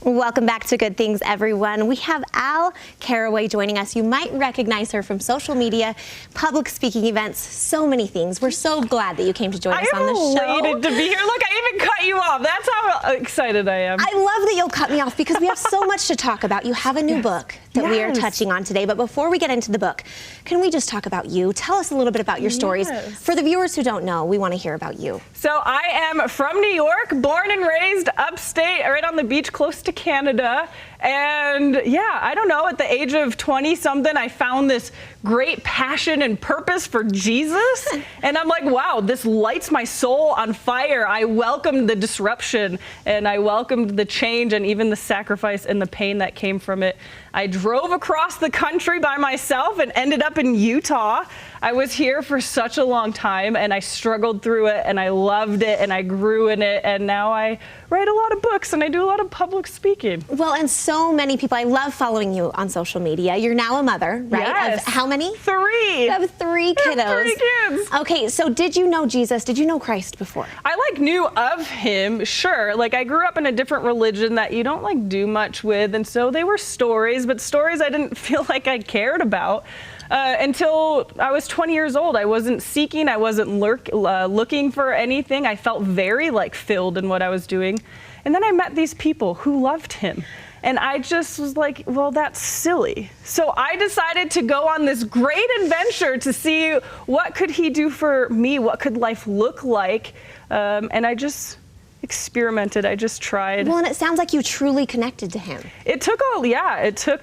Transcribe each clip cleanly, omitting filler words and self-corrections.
Welcome back to Good Things, everyone. We have Caraway joining us. You might recognize her from social media, public speaking events, so many things. We're so glad that you came to join us on the show. I'm elated to be here. Look, I even cut you off. That's how excited I am. I love that you'll cut me off because we have so much to talk about. You have a new book that we are touching on today. But before we get into the book, can we just talk about you? Tell us a little bit about your stories. For the viewers who don't know, we want to hear about you. So I am from New York, born and raised upstate, right on the beach close to Canada. And yeah, I don't know, at the age of 20-something, I found this great passion and purpose for Jesus. And I'm like, wow, this lights my soul on fire. I welcomed the disruption and I welcomed the change and even the sacrifice and the pain that came from it. I drove across the country by myself and ended up in Utah. I was here for such a long time and I struggled through it and I loved it and I grew in it, and now I write a lot of books and I do a lot of public speaking. Well, and so many people, I love following you on social media. You're now a mother, right? Yes. Of how many? 3. You have 3 kiddos. 3 kids. Okay, so did you know Jesus? Did you know Christ before? I knew of him, sure. I grew up in a different religion that you don't do much with, and so they were stories, but stories I didn't feel like I cared about. Until I was 20 years old. I wasn't seeking, I wasn't looking for anything. I felt very filled in what I was doing. And then I met these people who loved him. And I just was like, well, that's silly. So I decided to go on this great adventure to see what could he do for me? What could life look like? And I just experimented. I just tried. Well, and it sounds like you truly connected to him. It took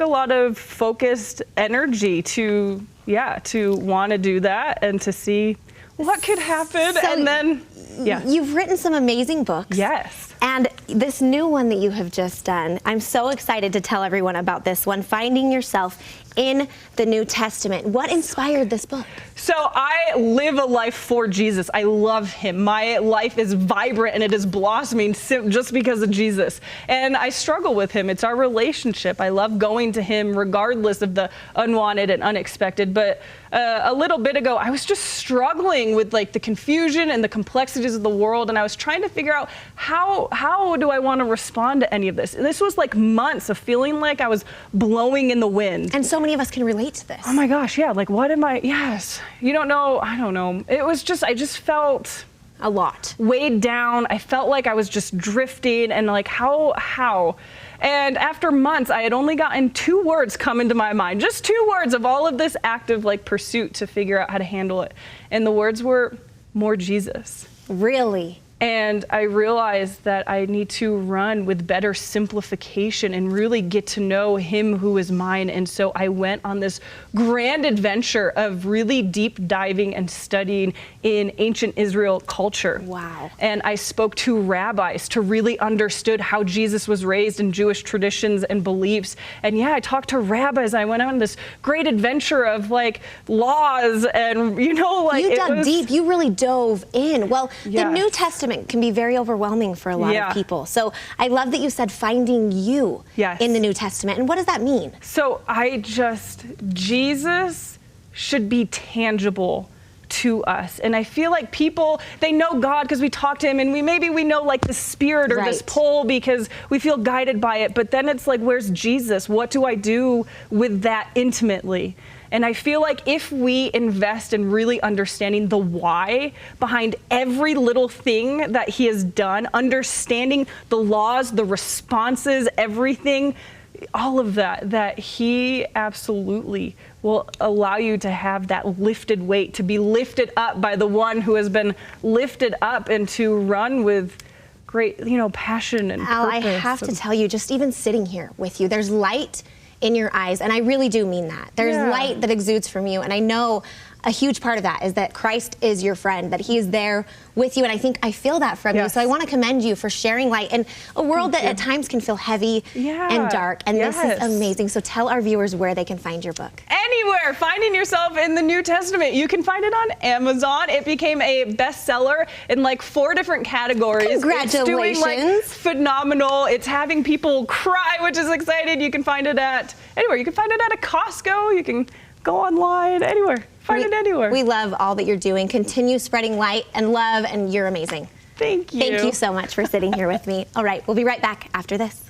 a lot of focused energy to want to do that and to see what could happen. So and then, you've written some amazing books. Yes. And this new one that you have just done, I'm so excited to tell everyone about this one, Finding Yourself in the New Testament. What inspired this book? So I live a life for Jesus. I love him. My life is vibrant and it is blossoming just because of Jesus. And I struggle with him. It's our relationship. I love going to him regardless of the unwanted and unexpected. But a little bit ago, I was just struggling with the confusion and the complexities of the world. And I was trying to figure out how do I want to respond to any of this? This was months of feeling like I was blowing in the wind. And so many of us can relate to this. Oh my gosh, yeah. What am I? Yes. You don't know. I don't know. It was just, I just felt a lot weighed down. I felt like I was just drifting and how? And after months, I had only gotten 2 words come into my mind, just 2 words of all of this active pursuit to figure out how to handle it. And the words were more Jesus. Really? And I realized that I need to run with better simplification and really get to know him who is mine. And so I went on this grand adventure of really deep diving and studying in ancient Israel culture. Wow. And I spoke to rabbis to really understood how Jesus was raised in Jewish traditions and beliefs. And I talked to rabbis. I went on this great adventure of laws and, you dug deep. You really dove in. Well, the New Testament can be very overwhelming for a lot of people. So I love that you said finding you in the New Testament. And what does that mean? So Jesus should be tangible to us. And I feel like people, they know God because we talk to him, and we know the spirit or this pull because we feel guided by it. But then it's where's Jesus? What do I do with that intimately? And I feel like if we invest in really understanding the why behind every little thing that he has done, understanding the laws, the responses, everything, all of that he absolutely will allow you to have that lifted weight, to be lifted up by the one who has been lifted up, and to run with great, passion and Al, purpose. I have to tell you, just even sitting here with you, there's light in your eyes, and I really do mean that. There's light that exudes from you, and I know a huge part of that is that Christ is your friend, that he is there with you, and I feel that from you. So I want to commend you for sharing light in a world that at times can feel heavy and dark, and this is amazing. So tell our viewers where they can find your book. Anywhere. Finding Yourself in the New Testament. You can find it on Amazon. It became a bestseller in 4 different categories. Congratulations. It's doing phenomenal. It's having people cry, which is exciting. You can find it anywhere. You can find it at a Costco. You can go online, anywhere. Find it anywhere. We love all that you're doing. Continue spreading light and love, and you're amazing. Thank you. Thank you so much for sitting here with me. All right, we'll be right back after this.